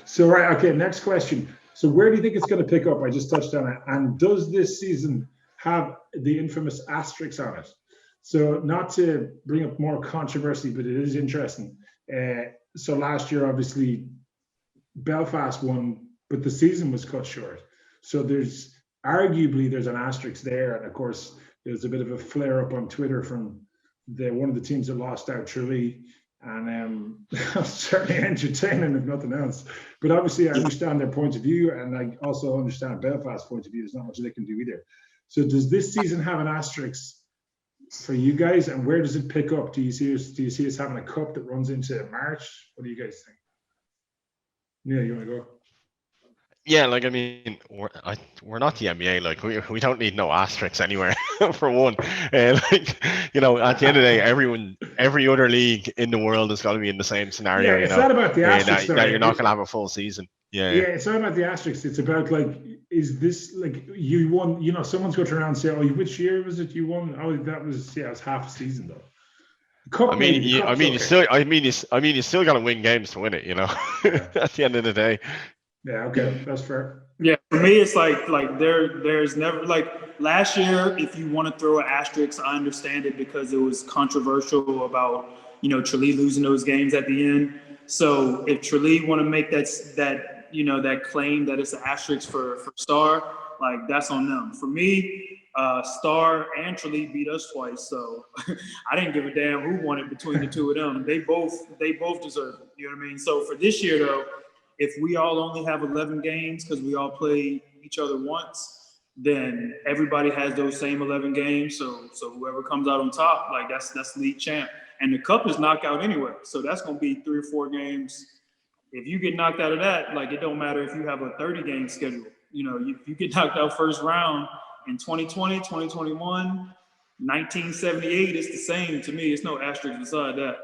So, right, okay, next question. So, where do you think it's going to pick up? I just touched on it. And does this season have the infamous asterisk on it? So, not to bring up more controversy, but it is interesting. So, last year, obviously, Belfast won, but the season was cut short. So, there's an asterisk there. And of course, there's a bit of a flare up on Twitter from one of the teams that lost out, Tralee, and certainly entertaining if nothing else. But obviously, I understand their point of view, and I also understand Belfast's point of view. There's not much they can do either. So, does this season have an asterisk for you guys, and where does it pick up? Do you see us having a cup that runs into March? What do you guys think? Yeah, you want to go? Yeah, like I mean, we're not the NBA. Like we don't need no asterisks anywhere for one. And like at the end of the day, every other league in the world is going to be in the same Yeah, scenario. it's not about the And asterisks, that you're not though. going to have a full season. Yeah, Yeah, yeah. it's not about the asterisks. It's about like, is this like you won? Someone's going to turn around and say, "Oh, which year was it you won?" Oh, that was it was half a season though. The I cup mean, maybe the you, I cup's mean, you okay. still, you still got to win games to win it. Yeah, At the end of the day. yeah, okay, that's fair. Yeah, for me, it's like there's never like last year. If you want to throw an asterisk, I understand it because it was controversial about Tralee losing those games at the end. So if Tralee want to make that claim that it's an asterisk for Star, like that's on them. For me, Star and Tralee beat us twice, so I didn't give a damn who won it between the two of them. They both deserve it. You know what I mean? So for this year though, if we all only have 11 games because we all play each other once, then everybody has those same 11 games. So whoever comes out on top, like that's league champ. And the cup is knockout anyway, so that's going to be 3 or 4 games. If you get knocked out of that, like it don't matter if you have a 30 game schedule. If you get knocked out first round in 2020, 2021, 1978, it's the same to me. It's no asterisk beside that.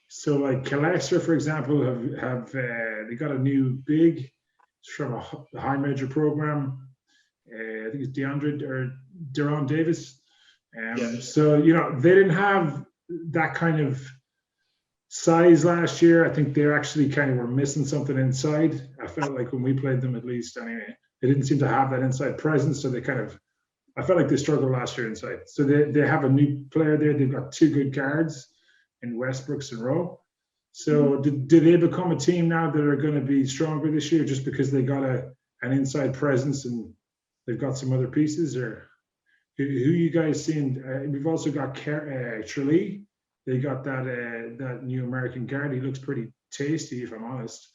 So like Calextra, for example, have they got a new big? It's from a high major program. I think it's DeAndre or Deron Davis. Yeah. So they didn't have that kind of size last year. I think they actually kind of were missing something inside. I felt like when we played them, at least anyway, they didn't seem to have that inside presence. So I felt like they struggled last year inside. So they have a new player there. They've got two good guards in Westbrooks and Rowe. So did they become a team now that are going to be stronger this year just because they got an inside presence and they've got some other pieces? Or who you guys seeing? We've also got Tralee. They got that new American guard. He looks pretty tasty, if I'm honest.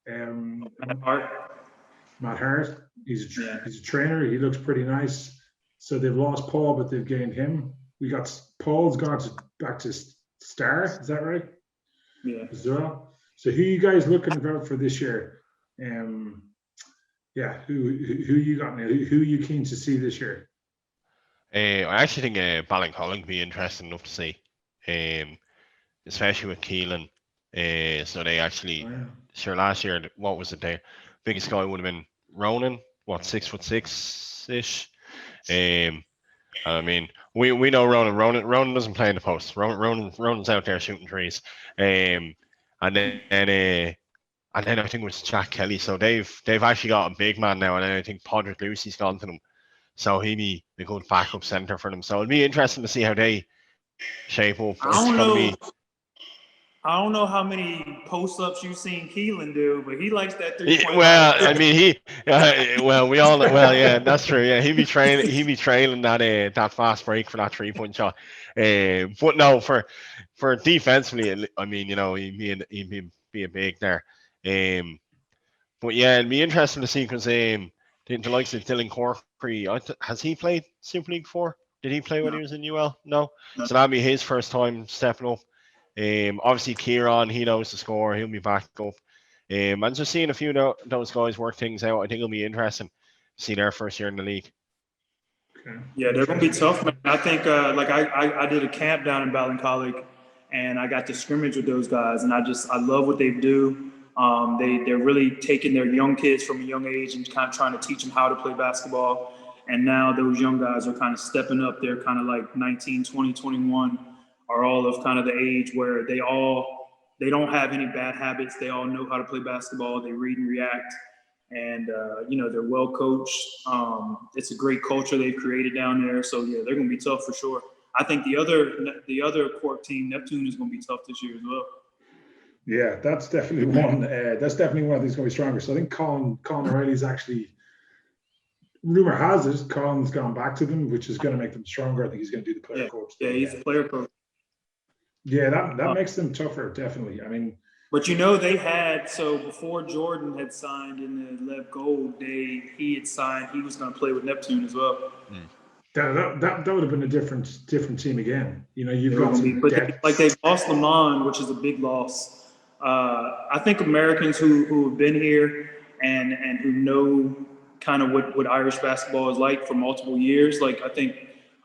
Art. Matt Hart. He's a trainer. He looks pretty nice. So they've lost Paul, but they've gained him. We got Paul's gone back to Star. Is that right? Yeah. As well. So who you guys looking for this year? Who you got now? Who you keen to see this year? I actually think Ballincollig would be interesting enough to see, especially with Keelan. So they actually, sure, last year, what was it? Their biggest guy would have been Ronan, 6'6" ish. I mean, we know Ronan. Ronan doesn't play in the post. Ronan's out there shooting trees. And then I think it was Jack Kelly. So they've actually got a big man now, and then I think Podrick Lucy's gone to them. So he'd be a good backup center for them. So it'd be interesting to see how they shape up. I don't know how many post-ups you've seen Keelan do, but he likes that 3-point. Well, I mean, we all know. Well, yeah, that's true. Yeah, he'd be trailing that fast break for that 3-point shot. But no, for defensively, I mean, he'd be a big there. But yeah, it'd be interesting to see because the likes of Dylan Corkery, has he played Super League before? Did he play when he was in UL? No. So that'd be his first time stepping up. Obviously Kieran, he knows the score. He'll be back up. And just seeing a few of those guys work things out, I think it'll be interesting to see their first year in the league. Okay. Yeah, they're gonna be tough, man. I think I did a camp down in Ballincollig, and I got to scrimmage with those guys, and I love what they do. They're really taking their young kids from a young age and kind of trying to teach them how to play basketball. And now those young guys are kind of stepping up. They're kind of like 19, 20, 21 are all of kind of the age where they all They don't have any bad habits. They all know how to play basketball. They read and react. And, they're well coached. It's a great culture they've created down there. So, yeah, they're going to be tough for sure. I think the other Cork team, Neptune, is going to be tough this year as well. Yeah, that's definitely one. That's definitely one I think is going to be stronger. So I think Colin O'Reilly's actually, rumor has it, Colin's gone back to them, which is going to make them stronger. I think he's going to do the player coach. Yeah, he's a player coach. Yeah, that makes them tougher, definitely. I mean, but they had, so before Jordan had signed in the Lev Gold day, he had signed. He was going to play with Neptune as well. That would have been a different team again. You've got some depth. Like they've lost Lamont, which is a big loss. I think Americans who have been here and who know kind of what Irish basketball is like for multiple years, like I think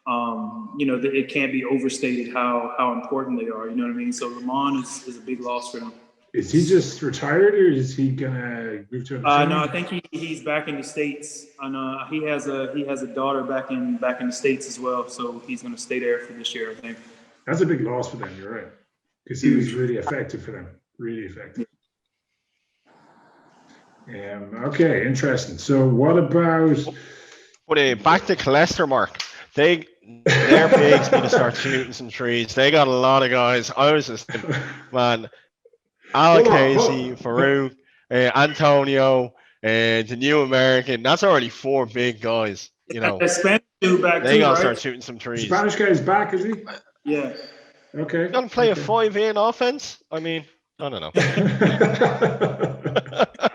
it can't be overstated how important they are. You know what I mean? So Lamont is a big loss for them. Is he just retired, or is he gonna move to another team? No, I think he's back in the States. And he has a daughter back in the States as well. So he's gonna stay there for this year, I think. That's a big loss for them. You're right, because he was really effective for them. Really effective. Okay, interesting. So what about? Back to Leicester, Mark. Their bigs need to start shooting some trees. They got a lot of guys. I was just man. Al Casey, Farouk, Antonio, the new American. That's already 4 big guys. The Spanish dude back they too, gotta right? start shooting some trees. Spanish guy's back, is he? Yeah. Okay. He's gonna play a 5-in offense. I mean, I don't know.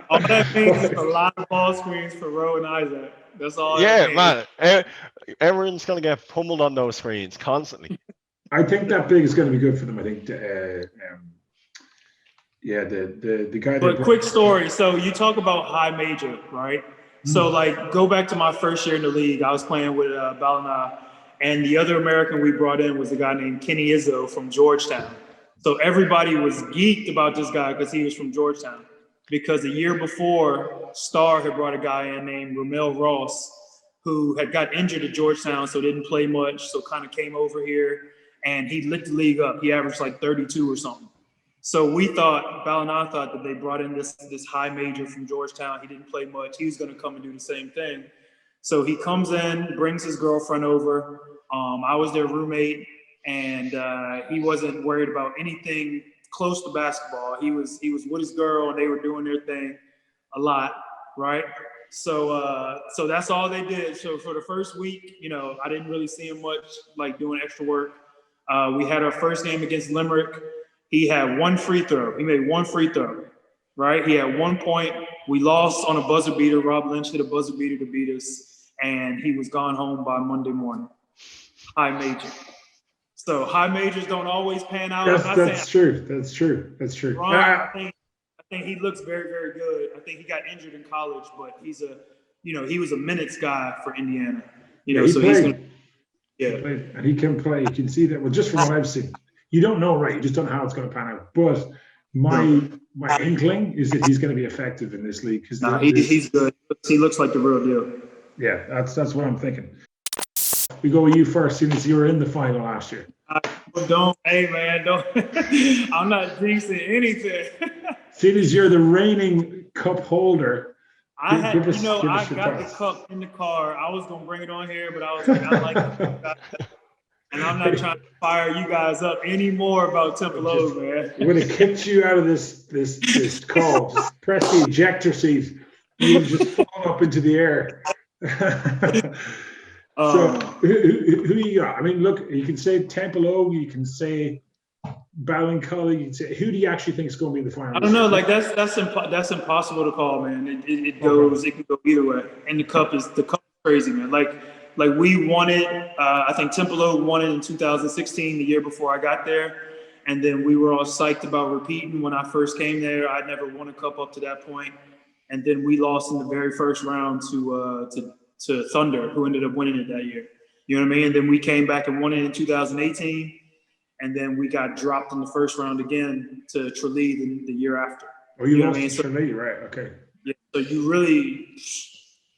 All that means is a lot of ball screens for Rowe and Isaac. That's all. Yeah, man. Everyone's gonna get pummeled on those screens constantly. I think that big is going to be good for them. I think. The guy. But quick story. So you talk about high major, right? So go back to my first year in the league. I was playing with Ballina, and the other American we brought in was a guy named Kenny Izzo from Georgetown. So everybody was geeked about this guy because he was from Georgetown. Because the year before, Star had brought a guy in named Ramel Ross, who had got injured at Georgetown, so didn't play much, so kind of came over here, and he lit the league up. He averaged like 32 or something. So Ballina thought that they brought in this high major from Georgetown. He didn't play much. He was going to come and do the same thing. So he comes in, brings his girlfriend over. I was their roommate, and he wasn't worried about anything close to basketball. He was with his girl, and they were doing their thing a lot, right? So that's all they did. So for the first week, I didn't really see him much, like doing extra work. We had our first game against Limerick. He had 1 free throw. He made 1 free throw, right? He had 1 point. We lost on a buzzer beater. Rob Lynch hit a buzzer beater to beat us, and he was gone home by Monday morning. High major. So high majors don't always pan out. That's true. Ron, I think he looks very, very good. I think he got injured in college, but he was a minutes guy for Indiana. So he's gonna. Yeah, and he can play. You can see that. Well, just from what I've seen, you don't know, right? You just don't know how it's going to pan out. But my inkling is that he's going to be effective in this league because he's good. He looks like the real deal. Yeah, that's what I'm thinking. We go with you first, since you were in the final last year. Hey man, don't. I'm not jinxing anything. Seeing as you're the reigning cup holder, I got the cup in the car. I was gonna bring it on here, but I was like, I like it. And I'm not trying to fire you guys up anymore about Temple O, man. I'm gonna kick you out of this call. Just press the ejector seat. You'll just fall up into the air. So who you got? I mean, look, you can say Temple O, you can say Ballincollig, you can say, who do you actually think is going to be the final? I don't know. Like that's impossible to call, man. It goes. It can go either way. And the cup is crazy, man. Like we won it. I think Temple O won it in 2016, the year before I got there, and then we were all psyched about repeating when I first came there. I'd never won a cup up to that point, and then we lost in the very first round to Thunder, who ended up winning it that year. You know what I mean? And then we came back and won it in 2018, and then we got dropped in the first round again to Tralee the year after. Oh, you lost to Tralee, right? Okay. Yeah. So you really,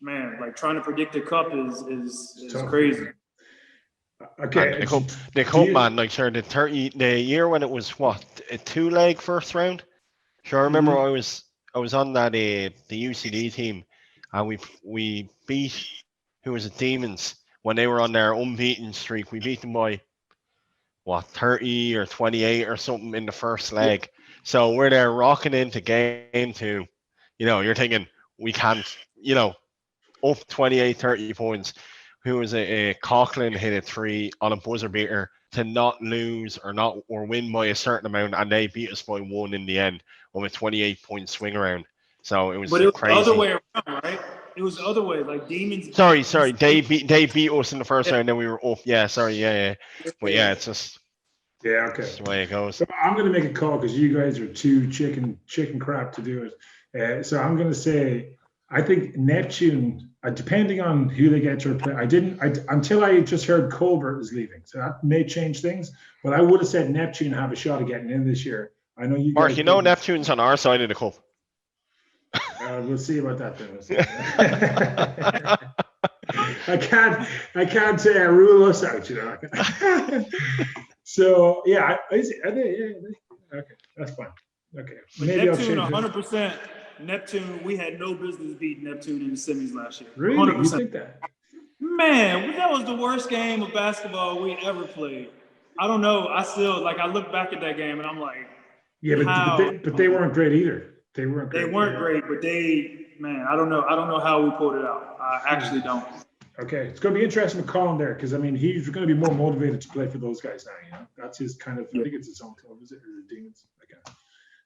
man, like trying to predict the cup is crazy. Okay. And the cup, man, like sure, the year when it was what, a 2-leg first round. Sure, I remember Mhm. I was on that the UCD team, and we beat who was it, Demons, when they were on their unbeaten streak. We beat them by what, 30 or 28 or something in the first Yeah. leg. So we're there rocking into game two. You're thinking we can't, up 28, 30 points. Who was a Coughlin hit a three on a buzzer beater to not lose or win by a certain amount, and they beat us by one in the end on a 28-point swing around. So it was But it was the other crazy. way around, right? It was the other way. Like Demons Sorry, beat they beat us in the first yeah, round, then we were up. Yeah, sorry, yeah. But yeah, yeah. it's just Yeah. it's Okay. the way it goes. So I'm going to make a call because you guys are too chicken crap to do it. So I'm going to say I think Neptune, depending on who they get to play. Until I just heard Colbert is leaving, so that may change things. But I would have said Neptune have a shot of getting in this year. I know you Mark, guys. Put, Neptune's on our side of the cup. we'll see about that then. We'll see. I can't rule us out, So yeah, okay, that's fine. Okay, But maybe I'll Neptune, change it. 100%. Neptune, we had no business beating Neptune in the semis last year. Really, 100%. you think that? Man, that was the worst game of basketball we ever played. I don't know. I still I look back at that game and I'm like, Yeah, how? but they weren't great either. They weren't They great. weren't great, but man, I don't know. I don't know how we pulled it out. I actually don't. Okay, it's going to be interesting with Colin there because I mean he's going to be more motivated to play for those guys now. That's his kind of. I think it's his own club, is it, or the Demons?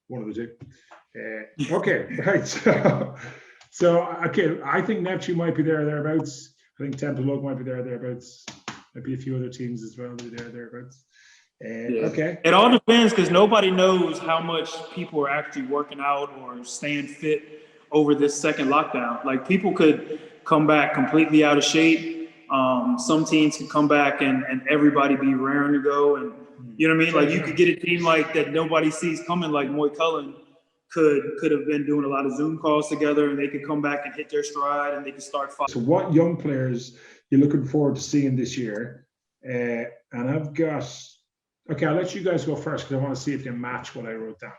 One of the two. Okay, right. So okay, I think Neptune might be there thereabouts. I think Temple Oak might be there thereabouts. Might be a few other teams as well that are thereabouts. Okay. It all depends because nobody knows how much people are actually working out or staying fit over this second lockdown. Like people could come back completely out of shape. Some teams could come back and everybody be raring to go. And you know what I mean? Like you could get a team like that nobody sees coming, like Moy Cullen could have been doing a lot of Zoom calls together, and they could come back and hit their stride, and they could start fighting. So what young players you're looking forward to seeing this year? And I've got. Okay, I'll let you guys go first because I want to see if you match what I wrote down.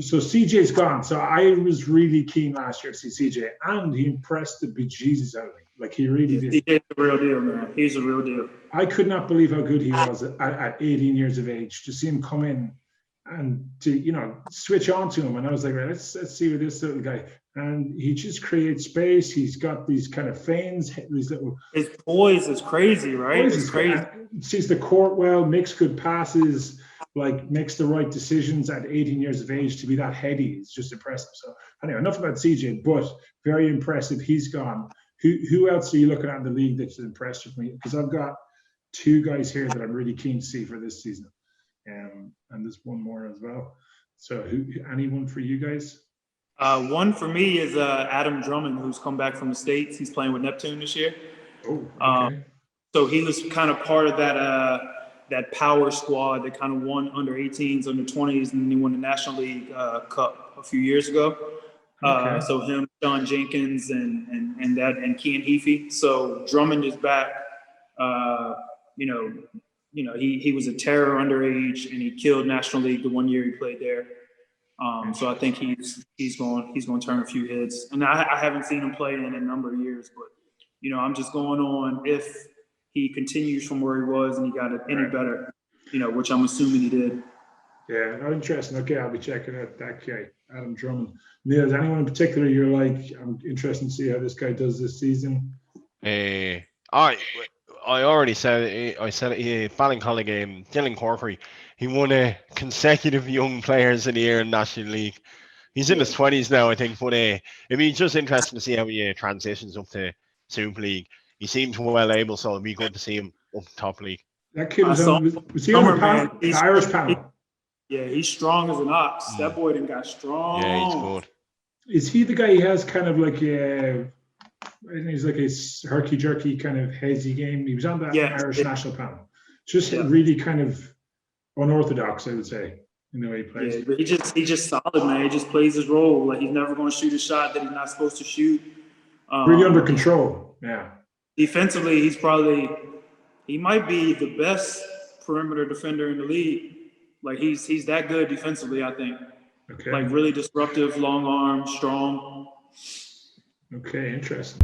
So CJ's gone. So I was really keen last year to see CJ, and he impressed the bejesus out of me. Like he really did. He's a real deal, man. He's a real deal. I could not believe how good he was at 18 years of age. To see him come in and to switch on to him, and I was like, right, let's see with this little guy. And he just creates space. He's got these kind of feigns, these little. His poise is crazy, right? It's crazy. Sees the court well, makes good passes, makes the right decisions at 18 years of age. To be that heady is just impressive. So anyway, enough about CJ, but very impressive. He's gone. Who else are you looking at in the league that's impressed with me? Because I've got two guys here that I'm really keen to see for this season, and there's one more as well. So anyone for you guys? One for me is Adam Drummond, who's come back from the States. He's playing with Neptune this year. Oh, okay. So he was kind of part of that power squad that kind of won under 18s, under 20s, and then he won the National League Cup a few years ago. Okay. So him, John Jenkins, and Kean Heafy. So Drummond is back. He was a terror underage, and he killed National League the 1 year he played there. So I think he's going to turn a few hits. And I haven't seen him play in a number of years, but I'm just going on if he continues from where he was and he got it any better, which I'm assuming he did. Yeah, interesting. Okay, I'll be checking out that guy, Adam Drummond. Neil, is anyone in particular you're like, I'm interested to see how this guy does this season? I already said it. I said it. Ballincollig game. Dylan Corkery. He won a consecutive Young Players of the Year in National League. He's in his 20s now, I think. But it'd be just interesting to see how he transitions up to Super League. He seems well able, so it'd be good to see him up top league. That kid was on the panel, the Irish panel. Yeah, he's strong as an ox. That boy done got strong. Yeah, he's good. Is he the guy who has kind of like he's like a herky-jerky kind of hazy game? He was on that Irish national panel. Just really kind of unorthodox, I would say, in the way he plays. Yeah, but he's just solid, man. He just plays his role. Like he's never going to shoot a shot that he's not supposed to shoot. Really under control. Yeah. Defensively, he's probably he might be the best perimeter defender in the league. Like he's that good defensively, I think. Okay. Like really disruptive, long arm, strong. Okay, interesting.